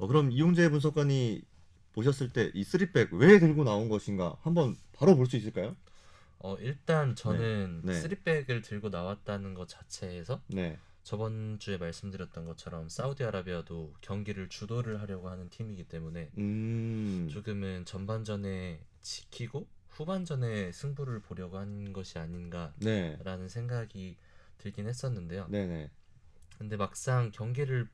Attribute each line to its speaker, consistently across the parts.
Speaker 1: 그럼 이용재 분석관이 보셨을 때 이 쓰리백 왜 들고 나온 것인가 한번 바로 볼 수 있을까요?
Speaker 2: 일단
Speaker 1: 네,
Speaker 2: 저는
Speaker 1: 네,
Speaker 2: 쓰리백을 들고 나왔다는 것 자체에서
Speaker 1: 네,
Speaker 2: 저번 주에 말씀드렸던 것처럼 사우디아라비아도 경기를 주도를 하려고 하는 팀이기 때문에
Speaker 1: 음,
Speaker 2: 조금은 전반전에 지키고 후반전에 승부를 보려고 한 것이
Speaker 1: 네,
Speaker 2: 아닌가라는 생각이 들긴 했었는데요.
Speaker 1: 네, 네,
Speaker 2: 근데 막상 경기를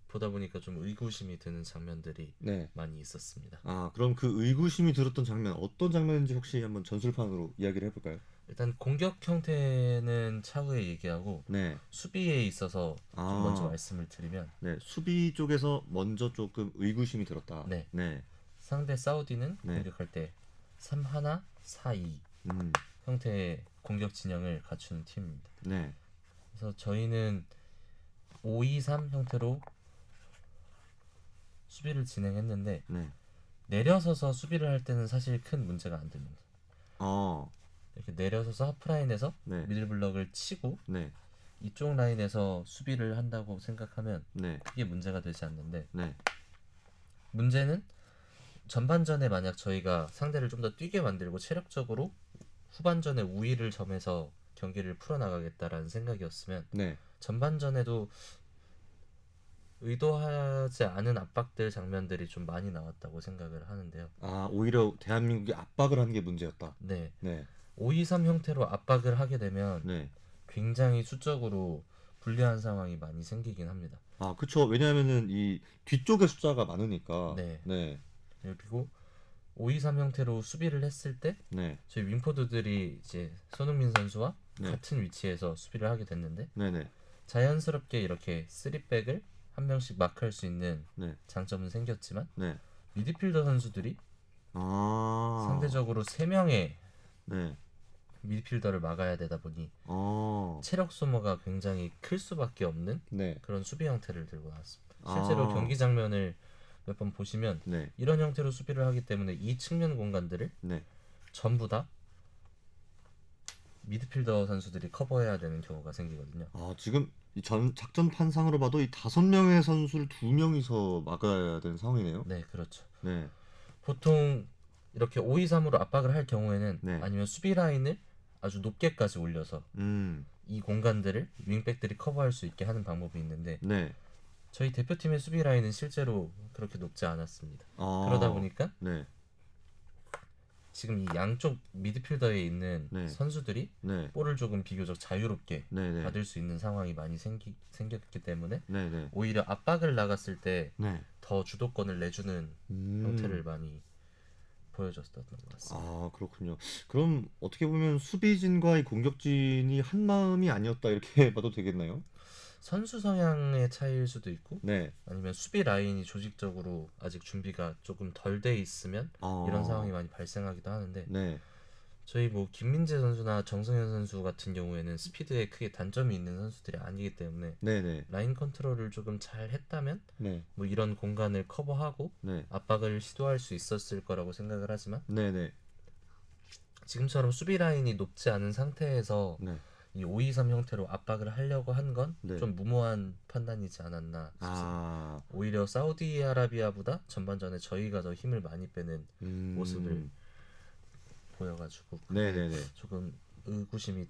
Speaker 2: 보다 보니까 좀 의구심이 드는 장면들이
Speaker 1: 네.
Speaker 2: 많이 있었습니다.
Speaker 1: 그럼 그 의구심이 들었던 장면 어떤 장면인지 혹시 한번 전술판으로 이야기를 해볼까요?
Speaker 2: 일단 공격 형태는 차후에 얘기하고
Speaker 1: 네,
Speaker 2: 수비에 있어서 좀 먼저
Speaker 1: 아,
Speaker 2: 말씀을 드리면
Speaker 1: 네, 수비 쪽에서 먼저 조금 의구심이 들었다.
Speaker 2: 네,
Speaker 1: 네,
Speaker 2: 상대 사우디는
Speaker 1: 네,
Speaker 2: 공격할 때 3-1, 4-2
Speaker 1: 음,
Speaker 2: 형태의 공격 진영을 갖춘 팀입니다.
Speaker 1: 네,
Speaker 2: 그래서 저희는 5-2-3 형태로 수비를 진행했는데
Speaker 1: 네,
Speaker 2: 내려서서 수비를 할 때는 사실 큰 문제가 안 됩니다.
Speaker 1: 어,
Speaker 2: 이렇게 내려서서 하프라인에서
Speaker 1: 네,
Speaker 2: 미들블럭을 치고
Speaker 1: 네,
Speaker 2: 이쪽 라인에서 수비를 한다고 생각하면
Speaker 1: 네,
Speaker 2: 크게 문제가 되지 않는데
Speaker 1: 네,
Speaker 2: 문제는 전반전에 만약 저희가 상대를 좀 더 뛰게 만들고 체력적으로 후반전에 우위를 점해서 경기를 풀어나가겠다라는 생각이었으면
Speaker 1: 네.
Speaker 2: 전반전에도 의도하지 않은 압박들 장면들이 좀 많이 나왔다고 생각을 하는데요.
Speaker 1: 오히려 대한민국이 압박을 하는 게 문제였다.
Speaker 2: 네,
Speaker 1: 네,
Speaker 2: 5-2-3 형태로 압박을 하게 되면
Speaker 1: 네.
Speaker 2: 굉장히 수적으로 불리한 상황이 많이 생기긴 합니다.
Speaker 1: 그쵸. 왜냐하면은 이 뒤쪽에 숫자가 많으니까.
Speaker 2: 네,
Speaker 1: 네,
Speaker 2: 그리고 5-2-3 형태로 수비를 했을 때
Speaker 1: 네,
Speaker 2: 저희 윙포드들이 이제 손흥민 선수와
Speaker 1: 네,
Speaker 2: 같은 위치에서 수비를 하게 됐는데
Speaker 1: 네, 네,
Speaker 2: 자연스럽게 이렇게 3백을 한 명씩 마크할 수 있는
Speaker 1: 네,
Speaker 2: 장점은 생겼지만
Speaker 1: 네.
Speaker 2: 미드필더 선수들이
Speaker 1: 아,
Speaker 2: 상대적으로 3명의
Speaker 1: 네,
Speaker 2: 미드필더를 막아야 되다 보니
Speaker 1: 어,
Speaker 2: 체력 소모가 굉장히 클 수밖에 없는
Speaker 1: 네,
Speaker 2: 그런 수비 형태를 들고 나왔습니다. 실제로
Speaker 1: 아,
Speaker 2: 경기 장면을 몇 번 보시면
Speaker 1: 네,
Speaker 2: 이런 형태로 수비를 하기 때문에 이 측면 공간들을
Speaker 1: 네.
Speaker 2: 전부 다 미드필더 선수들이 커버해야 되는 경우가 생기거든요.
Speaker 1: 지금 이 전 작전 판상으로 봐도 이 5명의 선수를 2명이서 막아야 되는 상황이네요.
Speaker 2: 네, 그렇죠.
Speaker 1: 네,
Speaker 2: 보통 이렇게 5-2-3으로 압박을 할 경우에는
Speaker 1: 네,
Speaker 2: 아니면 수비 라인을 아주 높게까지 올려서
Speaker 1: 음,
Speaker 2: 이 공간들을 윙백들이 커버할 수 있게 하는 방법이 있는데
Speaker 1: 네,
Speaker 2: 저희 대표팀의 수비 라인은 실제로 그렇게 높지 않았습니다. 그러다
Speaker 1: 아,
Speaker 2: 보니까
Speaker 1: 네,
Speaker 2: 지금 이 양쪽 미드필더에 있는
Speaker 1: 네,
Speaker 2: 선수들이
Speaker 1: 네,
Speaker 2: 볼을 조금 비교적 자유롭게
Speaker 1: 네, 네,
Speaker 2: 받을 수 있는 상황이 많이 생겼기 때문에
Speaker 1: 네, 네,
Speaker 2: 오히려 압박을 나갔을 때
Speaker 1: 네,
Speaker 2: 더 주도권을 내주는 형태를
Speaker 1: 음.
Speaker 2: 많이 보여줬던 것 같습니다.
Speaker 1: 그렇군요. 그럼 어떻게 보면 수비진과 이 공격진이 한 마음이 아니었다 이렇게 봐도 되겠나요?
Speaker 2: 선수 성향의 차이일 수도 있고
Speaker 1: 네.
Speaker 2: 아니면 수비 라인이 조직적으로 아직 준비가 조금 덜 돼 있으면 이런 상황이
Speaker 1: 어,
Speaker 2: 많이 발생하기도 하는데
Speaker 1: 네.
Speaker 2: 저희 뭐 김민재 선수나 정승현 선수 같은 경우에는 스피드에 크게 단점이 있는 선수들이 아니기 때문에
Speaker 1: 네네.
Speaker 2: 라인 컨트롤을 조금 잘 했다면
Speaker 1: 네.
Speaker 2: 뭐 이런 공간을 커버하고
Speaker 1: 네.
Speaker 2: 압박을 시도할 수 있었을 거라고 생각을 하지만
Speaker 1: 네네.
Speaker 2: 지금처럼 수비 라인이 높지 않은 상태에서
Speaker 1: 네.
Speaker 2: 이 5-2-3 형태로 압박을 하려고 한 건
Speaker 1: 네.
Speaker 2: 좀 무모한 판단이지 않았나 싶습니다.
Speaker 1: 아,
Speaker 2: 오히려 사우디아라비아보다 전반전에 저희가 더 힘을 많이 빼는 모습을
Speaker 1: 음,
Speaker 2: 보여가지고 그게
Speaker 1: 네네네.
Speaker 2: 조금 의구심이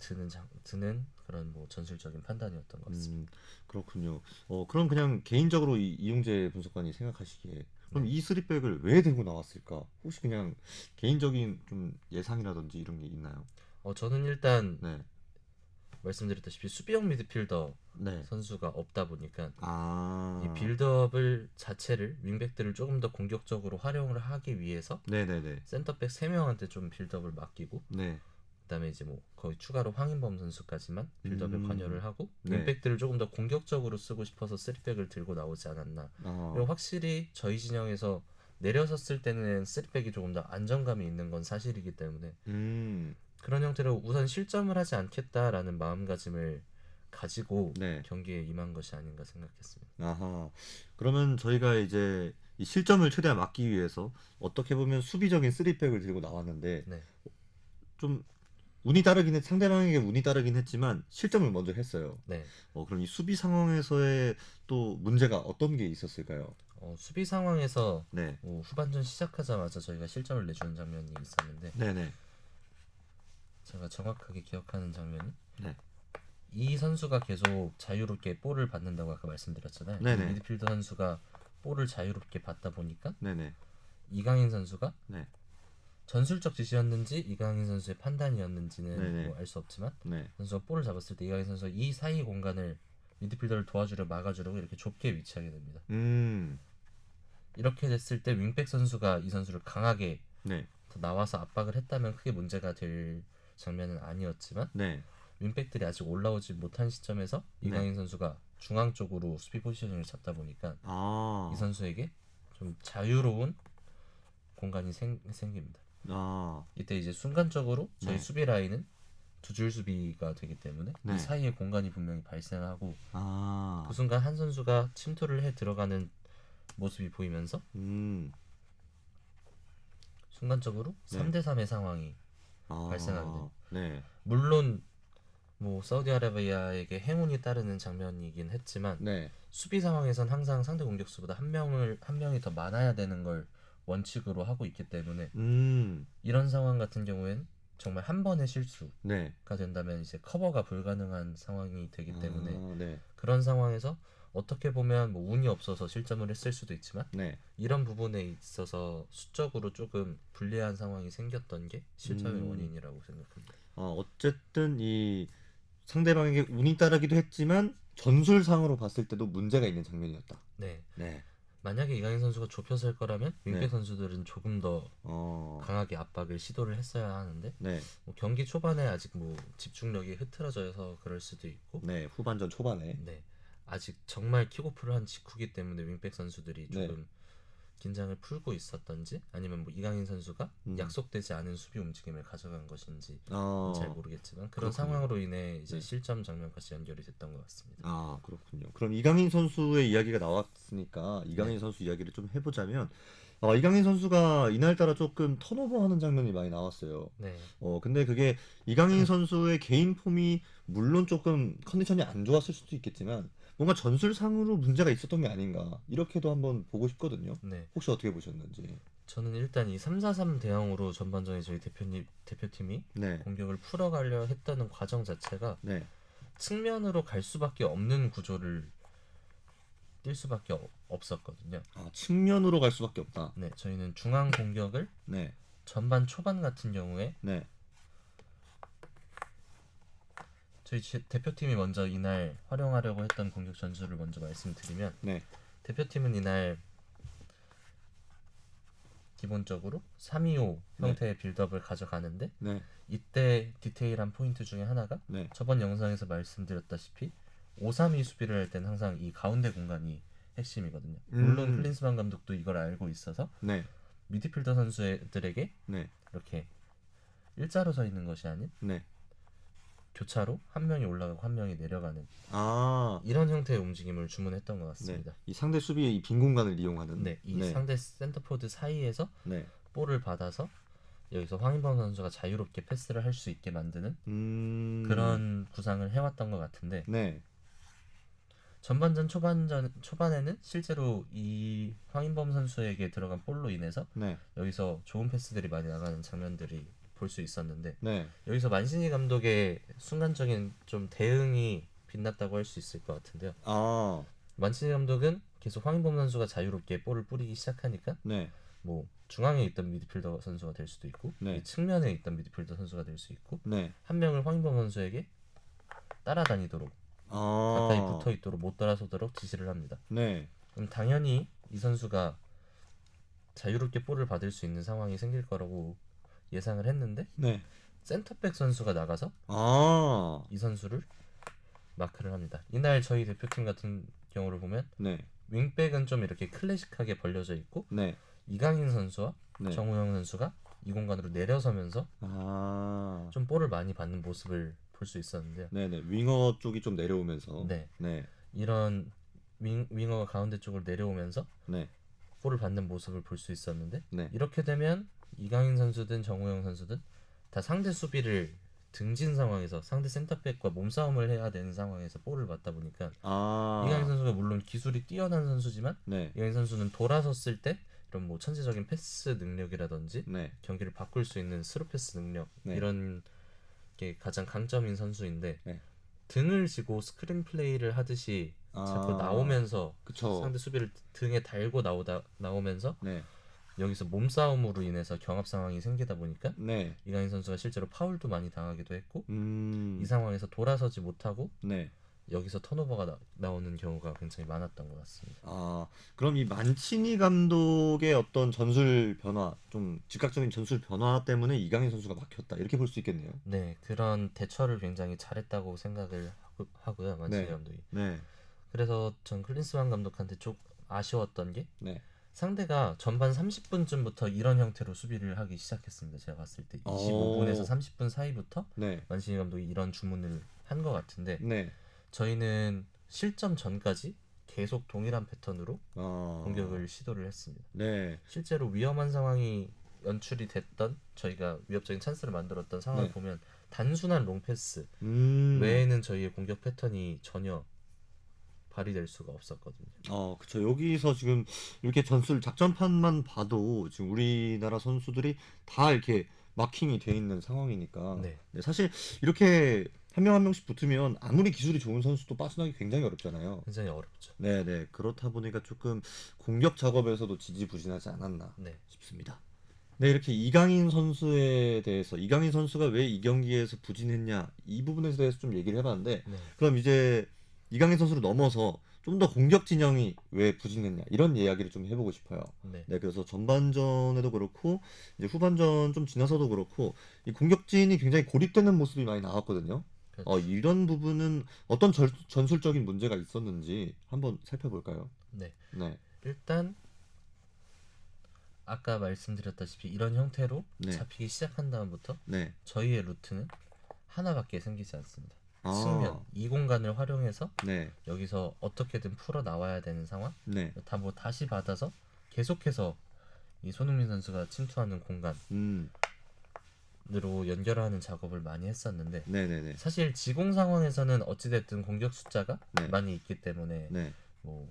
Speaker 2: 드는 그런 뭐 전술적인 판단이었던 것 같습니다.
Speaker 1: 음, 그렇군요. 그럼 그냥 개인적으로 이용재 분석관이 생각하시기에 그럼
Speaker 2: 네.
Speaker 1: 이 쓰리백을 왜 들고 나왔을까? 혹시 그냥 개인적인 좀 예상이라든지 이런 게 있나요?
Speaker 2: 저는 일단
Speaker 1: 네.
Speaker 2: 말씀드렸다시피 수비형 미드필더
Speaker 1: 네.
Speaker 2: 선수가 없다 보니까 이
Speaker 1: 아,
Speaker 2: 빌드업을 자체를 윙백들을 조금 더 공격적으로 활용을 하기 위해서
Speaker 1: 네네네.
Speaker 2: 센터백 3명한테 좀 빌드업을 맡기고
Speaker 1: 네.
Speaker 2: 그다음에 이제 뭐 거의 추가로 황인범 선수까지만 빌드업에
Speaker 1: 음,
Speaker 2: 관여를 하고
Speaker 1: 네.
Speaker 2: 윙백들을 조금 더 공격적으로 쓰고 싶어서 3백을 들고 나오지 않았나. 그리고
Speaker 1: 어,
Speaker 2: 확실히 저희 진영에서 내려섰을 때는 3백이 조금 더 안정감이 있는 건 사실이기 때문에
Speaker 1: 음,
Speaker 2: 그런 형태로 우선 실점을 하지 않겠다라는 마음가짐을 가지고
Speaker 1: 네.
Speaker 2: 경기에 임한 것이 아닌가 생각했습니다.
Speaker 1: 아하. 그러면 저희가 이제 이 실점을 최대한 막기 위해서 어떻게 보면 수비적인 쓰리백을 들고 나왔는데
Speaker 2: 네.
Speaker 1: 좀 상대방에게 운이 따르긴 했지만 실점을 먼저 했어요.
Speaker 2: 네.
Speaker 1: 그럼 이 수비 상황에서의 또 문제가 어떤 게 있었을까요?
Speaker 2: 수비 상황에서
Speaker 1: 네.
Speaker 2: 후반전 시작하자마자 저희가 실점을 내주는 장면이 있었는데
Speaker 1: 네네.
Speaker 2: 제가 정확하게 기억하는 장면이
Speaker 1: 네.
Speaker 2: 이 선수가 계속 자유롭게 볼을 받는다고 아까 말씀드렸잖아요.
Speaker 1: 네네.
Speaker 2: 미드필더 선수가 볼을 자유롭게 받다 보니까
Speaker 1: 네네.
Speaker 2: 이강인 선수가
Speaker 1: 네.
Speaker 2: 전술적 지시였는지 이강인 선수의 판단이었는지는
Speaker 1: 네네.
Speaker 2: 뭐 알 수 없지만
Speaker 1: 네.
Speaker 2: 선수가 볼을 잡았을 때 이강인 선수가 이 사이 공간을 미드필더를 도와주려 막아주려고 이렇게 좁게 위치하게 됩니다. 이렇게 됐을 때 윙백 선수가 이 선수를 강하게
Speaker 1: 네.
Speaker 2: 더 나와서 압박을 했다면 크게 문제가 될 장면은 아니었지만
Speaker 1: 네.
Speaker 2: 윙백들이 아직 올라오지 못한 시점에서 이강인 선수가 중앙 쪽으로 수비 포지션을 잡다 보니까
Speaker 1: 아.
Speaker 2: 이 선수에게 좀 자유로운 공간이 생깁니다.
Speaker 1: 아.
Speaker 2: 이때 이제 순간적으로 저희
Speaker 1: 네.
Speaker 2: 수비 라인은 두 줄 수비가 되기 때문에
Speaker 1: 네.
Speaker 2: 이 사이에 공간이 분명히 발생하고
Speaker 1: 아.
Speaker 2: 그 순간 한 선수가 침투를 해 들어가는 모습이 보이면서 순간적으로
Speaker 1: 네.
Speaker 2: 3대 3의 상황이
Speaker 1: 아.
Speaker 2: 발생하게 됩니다.
Speaker 1: 네.
Speaker 2: 물론 뭐 사우디아라비아에게 행운이 따르는 장면이긴 했지만
Speaker 1: 네.
Speaker 2: 수비 상황에선 항상 상대 공격수보다 한 명이 더 많아야 되는 걸 원칙으로 하고 있기 때문에 이런 상황 같은 경우엔 정말 한 번의 실수가
Speaker 1: 네.
Speaker 2: 된다면 이제 커버가 불가능한 상황이 되기 때문에
Speaker 1: 아, 네.
Speaker 2: 그런 상황에서 어떻게 보면 뭐 운이 없어서 실점을 했을 수도 있지만
Speaker 1: 네.
Speaker 2: 이런 부분에 있어서 수적으로 조금 불리한 상황이 생겼던 게 실점의 원인이라고 생각합니다.
Speaker 1: 어쨌든 이 상대방에게 운이 따르기도 했지만 전술상으로 봤을 때도 문제가 있는 장면이었다.
Speaker 2: 네.
Speaker 1: 네.
Speaker 2: 만약에 이강인 선수가 좁혀서 할 거라면 윙백
Speaker 1: 네.
Speaker 2: 선수들은 조금 더 강하게 압박을 시도를 했어야 하는데
Speaker 1: 네.
Speaker 2: 뭐 경기 초반에 아직 뭐 집중력이 흐트러져서 그럴 수도 있고
Speaker 1: 네. 후반전 초반에.
Speaker 2: 네. 아직 정말 킥오프를 한 직후기 때문에 윙백 선수들이
Speaker 1: 네.
Speaker 2: 조금 긴장을 풀고 있었던지 아니면 뭐 이강인 선수가 약속되지 않은 수비 움직임을 가져간 것인지 잘 모르겠지만 그런
Speaker 1: 그렇군요.
Speaker 2: 상황으로 인해 이제
Speaker 1: 네.
Speaker 2: 실점 장면까지 연결이 됐던 것 같습니다.
Speaker 1: 아, 그렇군요. 그럼 이강인 선수의 이야기가 나왔으니까 이강인
Speaker 2: 네.
Speaker 1: 선수 이야기를 좀 해보자면 이강인 선수가 이날따라 조금 턴오버하는 장면이 많이 나왔어요.
Speaker 2: 네.
Speaker 1: 근데 그게 이강인 선수의 개인 폼이 물론 조금 컨디션이 안 좋았을 수도 있겠지만 뭔가 전술상으로 문제가 있었던 게 아닌가 이렇게도 한번 보고 싶거든요.
Speaker 2: 네.
Speaker 1: 혹시 어떻게 보셨는지.
Speaker 2: 저는 일단 이 3-4-3 대항으로 전반전에 저희 대표팀이
Speaker 1: 네.
Speaker 2: 공격을 풀어가려 했다는 과정 자체가
Speaker 1: 네.
Speaker 2: 측면으로 갈 수밖에 없는 구조를 뛸 수밖에 없었거든요.
Speaker 1: 측면으로 갈 수밖에 없다.
Speaker 2: 네, 저희는 중앙 공격을
Speaker 1: 네.
Speaker 2: 전반 초반 같은 경우에
Speaker 1: 네.
Speaker 2: 저희 대표팀이 먼저 이날 활용하려고 했던 공격 전술을 먼저 말씀드리면
Speaker 1: 네.
Speaker 2: 대표팀은 이날 기본적으로 3-2-5 형태의 빌드업을 가져가는데
Speaker 1: 네.
Speaker 2: 이때 디테일한 포인트 중에 하나가
Speaker 1: 네.
Speaker 2: 저번 영상에서 말씀드렸다시피 5-3-2 수비를 할 때는 항상 이 가운데 공간이 핵심이거든요. 물론 클린스만 감독도 이걸 알고 있어서
Speaker 1: 네.
Speaker 2: 미드필더 선수들에게
Speaker 1: 네.
Speaker 2: 이렇게 일자로 서 있는 것이 아닌
Speaker 1: 네.
Speaker 2: 교차로 한 명이 올라가고 한 명이 내려가는
Speaker 1: 아,
Speaker 2: 이런 형태의 움직임을 주문했던 것 같습니다.
Speaker 1: 이 상대 수비의 이 빈 공간을 이용하는.
Speaker 2: 네, 이 상대 센터포드 사이에서
Speaker 1: 네.
Speaker 2: 볼을 받아서 여기서 황인범 선수가 자유롭게 패스를 할 수 있게 만드는 그런 구상을 해왔던 것 같은데
Speaker 1: 네.
Speaker 2: 전반전 초반에는 실제로 이 황인범 선수에게 들어간 볼로 인해서
Speaker 1: 네.
Speaker 2: 여기서 좋은 패스들이 많이 나가는 장면들이 볼 수 있었는데
Speaker 1: 네.
Speaker 2: 여기서 만시니 감독의 순간적인 좀 대응이 빛났다고 할 수 있을 것 같은데요.
Speaker 1: 아,
Speaker 2: 만시니 감독은 계속 황인범 선수가 자유롭게 볼을 뿌리기 시작하니까
Speaker 1: 네.
Speaker 2: 뭐 중앙에 있던 미드필더 선수가 될 수도 있고
Speaker 1: 네.
Speaker 2: 이 측면에 있던 미드필더 선수가 될 수 있고
Speaker 1: 네.
Speaker 2: 한 명을 황인범 선수에게 따라다니도록 가까이
Speaker 1: 아,
Speaker 2: 붙어 있도록 못 따라서도록 지시를 합니다.
Speaker 1: 네.
Speaker 2: 그럼 당연히 이 선수가 자유롭게 볼을 받을 수 있는 상황이 생길 거라고 예상을 했는데
Speaker 1: 네.
Speaker 2: 센터백 선수가 나가서
Speaker 1: 아,
Speaker 2: 이 선수를 마크를 합니다. 이날 저희 대표팀 같은 경우를 보면
Speaker 1: 네.
Speaker 2: 윙백은 좀 이렇게 클래식하게 벌려져 있고
Speaker 1: 네.
Speaker 2: 이강인 선수와
Speaker 1: 네.
Speaker 2: 정우영 선수가 이 공간으로 내려서면서
Speaker 1: 아,
Speaker 2: 좀 볼을 많이 받는 모습을 볼 수 있었는데요.
Speaker 1: 네네. 윙어 쪽이 좀 내려오면서.
Speaker 2: 네.
Speaker 1: 네.
Speaker 2: 이런 윙어가 가운데 쪽으로 내려오면서
Speaker 1: 네.
Speaker 2: 볼을 받는 모습을 볼 수 있었는데
Speaker 1: 네.
Speaker 2: 이렇게 되면 이강인 선수든 정우영 선수든 다 상대 수비를 등진 상황에서 상대 센터백과 몸싸움을 해야 되는 상황에서 볼을 맞다 보니까
Speaker 1: 아,
Speaker 2: 이강인 선수가 물론 기술이 뛰어난 선수지만
Speaker 1: 네,
Speaker 2: 이강인 선수는 돌아섰을 때 이런 뭐 천재적인 패스 능력이라든지
Speaker 1: 네,
Speaker 2: 경기를 바꿀 수 있는 스루 패스 능력
Speaker 1: 네.
Speaker 2: 이런 게 가장 강점인 선수인데
Speaker 1: 네.
Speaker 2: 등을 지고 스크린 플레이를 하듯이 자꾸
Speaker 1: 아,
Speaker 2: 나오면서
Speaker 1: 그쵸.
Speaker 2: 상대 수비를 등에 달고 나오면서
Speaker 1: 네,
Speaker 2: 여기서 몸싸움으로 인해서 경합 상황이 생기다 보니까
Speaker 1: 네,
Speaker 2: 이강인 선수가 실제로 파울도 많이 당하기도 했고
Speaker 1: 음,
Speaker 2: 이 상황에서 돌아서지 못하고
Speaker 1: 네.
Speaker 2: 여기서 턴오버가 나오는 경우가 굉장히 많았던 것 같습니다.
Speaker 1: 아, 그럼 이 만치니 감독의 어떤 전술 변화, 좀 즉각적인 전술 변화 때문에 이강인 선수가 막혔다. 이렇게 볼 수 있겠네요.
Speaker 2: 네, 그런 대처를 굉장히 잘했다고 생각을 하고요, 만치니
Speaker 1: 네,
Speaker 2: 감독이.
Speaker 1: 네,
Speaker 2: 그래서 전 클린스만 감독한테 좀 아쉬웠던 게
Speaker 1: 네.
Speaker 2: 상대가 전반 30분쯤부터 이런 형태로 수비를 하기 시작했습니다. 제가 봤을 때 25분에서 30분 사이부터
Speaker 1: 네,
Speaker 2: 만치니 감독이 이런 주문을 한 것 같은데
Speaker 1: 네.
Speaker 2: 저희는 실점 전까지 계속 동일한 패턴으로
Speaker 1: 아,
Speaker 2: 공격을 시도를 했습니다.
Speaker 1: 네,
Speaker 2: 실제로 위험한 상황이 연출이 됐던 저희가 위협적인 찬스를 만들었던 상황을
Speaker 1: 네.
Speaker 2: 보면 단순한 롱패스
Speaker 1: 음,
Speaker 2: 외에는 저희의 공격 패턴이 전혀 발휘될 수가 없었거든요.
Speaker 1: 그쵸. 여기서 지금 이렇게 전술 작전판만 봐도 지금 우리나라 선수들이 다 이렇게 마킹이 돼 있는 상황이니까.
Speaker 2: 네.
Speaker 1: 네, 사실 이렇게 한 명 한 명씩 붙으면 아무리 기술이 좋은 선수도 빠져나기 굉장히 어렵잖아요.
Speaker 2: 굉장히 어렵죠.
Speaker 1: 네네. 그렇다 보니까 조금 공격 작업에서도 지지부진하지 않았나
Speaker 2: 네.
Speaker 1: 싶습니다. 네, 이렇게 이강인 선수에 대해서 이강인 선수가 왜 이 경기에서 부진했냐 이 부분에 대해서 좀 얘기를 해봤는데
Speaker 2: 네.
Speaker 1: 그럼 이제 이강인 선수를 넘어서 좀 더 공격 진영이 왜 부진했냐 이런 이야기를 좀 해보고 싶어요.
Speaker 2: 네.
Speaker 1: 네, 그래서 전반전에도 그렇고 이제 후반전 좀 지나서도 그렇고 이 공격진이 굉장히 고립되는 모습이 많이 나왔거든요.
Speaker 2: 그렇죠.
Speaker 1: 이런 부분은 어떤 전술적인 문제가 있었는지 한번 살펴볼까요?
Speaker 2: 네.
Speaker 1: 네,
Speaker 2: 일단 아까 말씀드렸다시피 이런 형태로
Speaker 1: 네.
Speaker 2: 잡히기 시작한 다음부터
Speaker 1: 네,
Speaker 2: 저희의 루트는 하나밖에 생기지 않습니다.
Speaker 1: 아,
Speaker 2: 측면 이 공간을 활용해서
Speaker 1: 네,
Speaker 2: 여기서 어떻게든 풀어 나와야 되는 상황.
Speaker 1: 네,
Speaker 2: 뭐 다시 받아서 계속해서 이 손흥민 선수가 침투하는 공간으로
Speaker 1: 음,
Speaker 2: 연결하는 작업을 많이 했었는데
Speaker 1: 네, 네, 네,
Speaker 2: 사실 지공 상황에서는 어찌됐든 공격 숫자가
Speaker 1: 네.
Speaker 2: 많이 있기 때문에
Speaker 1: 네,
Speaker 2: 뭐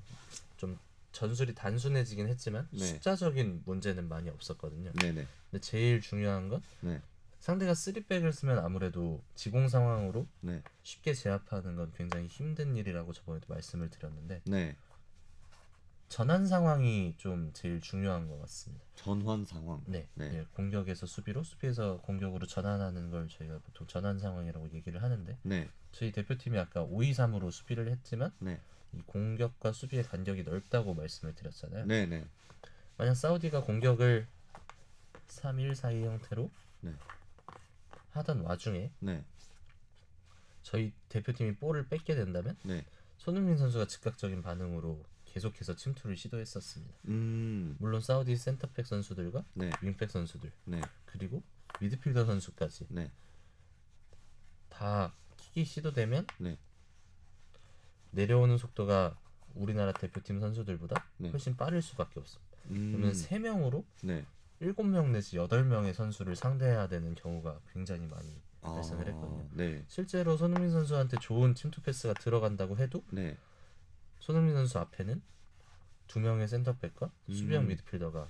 Speaker 2: 좀 전술이 단순해지긴 했지만
Speaker 1: 네.
Speaker 2: 숫자적인 문제는 많이 없었거든요.
Speaker 1: 네, 네,
Speaker 2: 근데 제일 중요한 건
Speaker 1: 네,
Speaker 2: 상대가 3백을 쓰면 아무래도 지공 상황으로
Speaker 1: 네,
Speaker 2: 쉽게 제압하는 건 굉장히 힘든 일이라고 저번에도 말씀을 드렸는데
Speaker 1: 네.
Speaker 2: 전환 상황이 좀 제일 중요한 것 같습니다.
Speaker 1: 전환 상황.
Speaker 2: 네,
Speaker 1: 네.
Speaker 2: 예, 공격에서 수비로, 수비에서 공격으로 전환하는 걸 저희가 보통 전환 상황이라고 얘기를 하는데
Speaker 1: 네,
Speaker 2: 저희 대표팀이 아까 5-2-3으로 수비를 했지만
Speaker 1: 네,
Speaker 2: 이 공격과 수비의 간격이 넓다고 말씀을 드렸잖아요.
Speaker 1: 네, 네,
Speaker 2: 만약 사우디가 공격을 3-1-4-2 형태로
Speaker 1: 네.
Speaker 2: 하던 와중에
Speaker 1: 네,
Speaker 2: 저희 대표팀이 볼을 뺏게 된다면
Speaker 1: 네.
Speaker 2: 손흥민 선수가 즉각적인 반응으로 계속해서 침투를 시도했었습니다.
Speaker 1: 음,
Speaker 2: 물론 사우디 센터백 선수들과
Speaker 1: 네,
Speaker 2: 윙백 선수들
Speaker 1: 네,
Speaker 2: 그리고 미드필더 선수까지
Speaker 1: 네,
Speaker 2: 다 킥이 시도되면
Speaker 1: 네,
Speaker 2: 내려오는 속도가 우리나라 대표팀 선수들보다
Speaker 1: 네.
Speaker 2: 훨씬 빠를 수밖에 없습니다.
Speaker 1: 음,
Speaker 2: 그러면 3명으로
Speaker 1: 네.
Speaker 2: 7명 내지 8명의 선수를 상대해야 되는 경우가 굉장히 많이 발생을 했거든요.
Speaker 1: 네,
Speaker 2: 실제로 손흥민 선수한테 좋은 침투 패스가 들어간다고 해도
Speaker 1: 네,
Speaker 2: 손흥민 선수 앞에는 2명의 센터백과 수비형
Speaker 1: 음.
Speaker 2: 미드필더가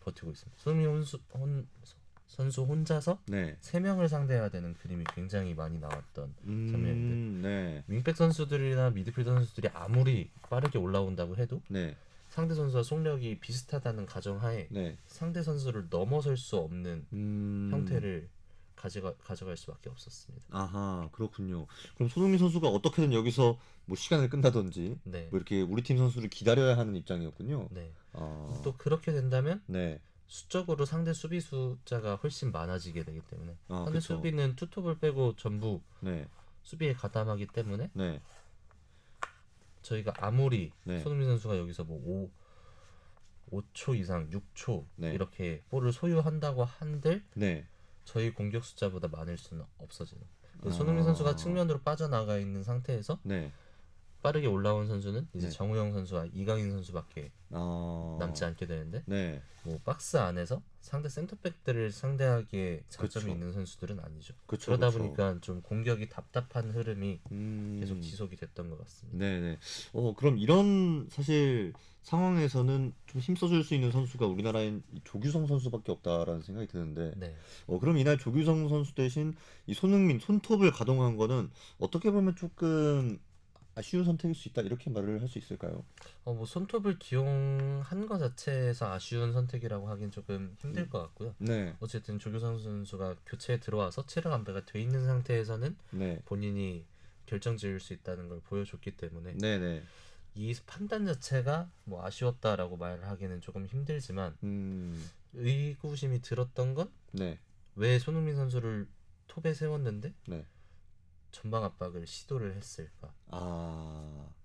Speaker 2: 버티고 있습니다. 손흥민 선수 혼자서
Speaker 1: 네,
Speaker 2: 3명을 상대해야 되는 그림이 굉장히 많이 나왔던 장면인데
Speaker 1: 네,
Speaker 2: 윙백 선수들이나 미드필더 선수들이 아무리 빠르게 올라온다고 해도
Speaker 1: 네,
Speaker 2: 상대 선수와 속력이 비슷하다는 가정하에
Speaker 1: 네.
Speaker 2: 상대 선수를 넘어설 수 없는
Speaker 1: 음,
Speaker 2: 형태를 가져갈 수밖에 없었습니다.
Speaker 1: 아하, 그렇군요. 그럼 손흥민 선수가 어떻게든 여기서 뭐 시간을 끈다든지
Speaker 2: 네,
Speaker 1: 뭐 이렇게 우리 팀 선수를 기다려야 하는 입장이었군요.
Speaker 2: 네.
Speaker 1: 아,
Speaker 2: 또 그렇게 된다면
Speaker 1: 네,
Speaker 2: 수적으로 상대 수비 숫자가 훨씬 많아지게 되기 때문에 상대
Speaker 1: 그쵸.
Speaker 2: 수비는 투톱을 빼고 전부
Speaker 1: 네,
Speaker 2: 수비에 가담하기 때문에
Speaker 1: 네,
Speaker 2: 저희가 아무리
Speaker 1: 네.
Speaker 2: 손흥민 선수가 여기서 뭐 5초 이상 6초
Speaker 1: 네.
Speaker 2: 이렇게 볼을 소유한다고 한들
Speaker 1: 네,
Speaker 2: 저희 공격 숫자보다 많을 수는 없어지는.
Speaker 1: 아.
Speaker 2: 손흥민 선수가 측면으로 빠져나가 있는 상태에서
Speaker 1: 네,
Speaker 2: 빠르게 올라온 선수는 이제
Speaker 1: 네.
Speaker 2: 정우영 선수와 이강인 선수밖에 남지 않게 되는데
Speaker 1: 네.
Speaker 2: 뭐 박스 안에서 상대 센터백들을 상대하기에 장점이
Speaker 1: 그쵸.
Speaker 2: 있는 선수들은 아니죠.
Speaker 1: 그쵸,
Speaker 2: 그러다
Speaker 1: 그쵸.
Speaker 2: 보니까 좀 공격이 답답한 흐름이 계속
Speaker 1: 음.
Speaker 2: 지속이 됐던 것 같습니다.
Speaker 1: 네네. 그럼 이런 사실 상황에서는 좀 힘써줄 수 있는 선수가 우리나라엔 이 조규성 선수밖에 없다라는 생각이 드는데,
Speaker 2: 네.
Speaker 1: 그럼 이날 조규성 선수 대신 이 손흥민 손톱을 가동한 거는 어떻게 보면 조금 아쉬운 선택일 수 있다 이렇게 말을 할 수 있을까요?
Speaker 2: 뭐 손톱을 기용한 것 자체에서 아쉬운 선택이라고 하긴 조금 힘들 것 같고요.
Speaker 1: 네,
Speaker 2: 어쨌든 조규성 선수가 교체에 들어와서 체력 안배가 돼 있는 상태에서는
Speaker 1: 네,
Speaker 2: 본인이 결정 지을 수 있다는 걸 보여줬기 때문에
Speaker 1: 네네.
Speaker 2: 이 판단 자체가 뭐 아쉬웠다라고 말하기는 조금 힘들지만
Speaker 1: 음,
Speaker 2: 의구심이 들었던 건
Speaker 1: 네,
Speaker 2: 왜 손흥민 선수를 톱에 세웠는데
Speaker 1: 네.
Speaker 2: 전방 압박을 시도를 했을까?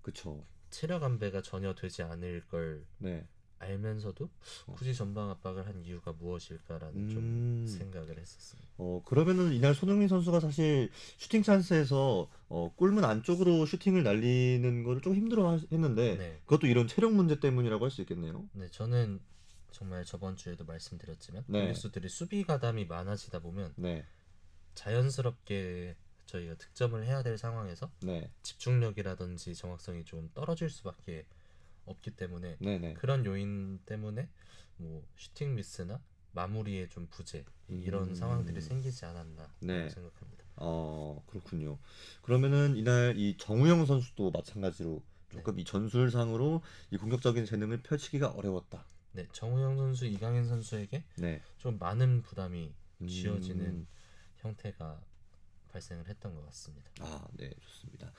Speaker 1: 그쵸.
Speaker 2: 체력 안배가 전혀 되지 않을 걸
Speaker 1: 네.
Speaker 2: 알면서도 굳이 전방 압박을 한 이유가 무엇일까라는 좀
Speaker 1: 음.
Speaker 2: 생각을 했었습니다.
Speaker 1: 그러면은 이날 손흥민 선수가 사실 슈팅 찬스에서 골문 안쪽으로 슈팅을 날리는 거를 좀 힘들어 했는데
Speaker 2: 네.
Speaker 1: 그것도 이런 체력 문제 때문이라고 할 수 있겠네요.
Speaker 2: 네, 저는 정말 저번 주에도 말씀드렸지만
Speaker 1: 네.
Speaker 2: 공격수들이 수비 가담이 많아지다 보면
Speaker 1: 네.
Speaker 2: 자연스럽게 저희가 득점을 해야 될 상황에서
Speaker 1: 네.
Speaker 2: 집중력이라든지 정확성이 좀 떨어질 수밖에 없기 때문에
Speaker 1: 네, 네.
Speaker 2: 그런 요인 때문에 뭐 슈팅 미스나 마무리의 좀 부재 이런 상황들이 생기지 않았나
Speaker 1: 네.
Speaker 2: 생각합니다.
Speaker 1: 그렇군요. 그러면은 이날 이 정우영 선수도 마찬가지로 조금 이 전술상으로 이 공격적인 재능을 펼치기가 어려웠다.
Speaker 2: 네, 정우영 선수, 이강인 선수에게
Speaker 1: 네.
Speaker 2: 좀 많은 부담이
Speaker 1: 음.
Speaker 2: 쥐어지는 형태가 발생을 했던 것 같습니다.
Speaker 1: 네, 좋습니다.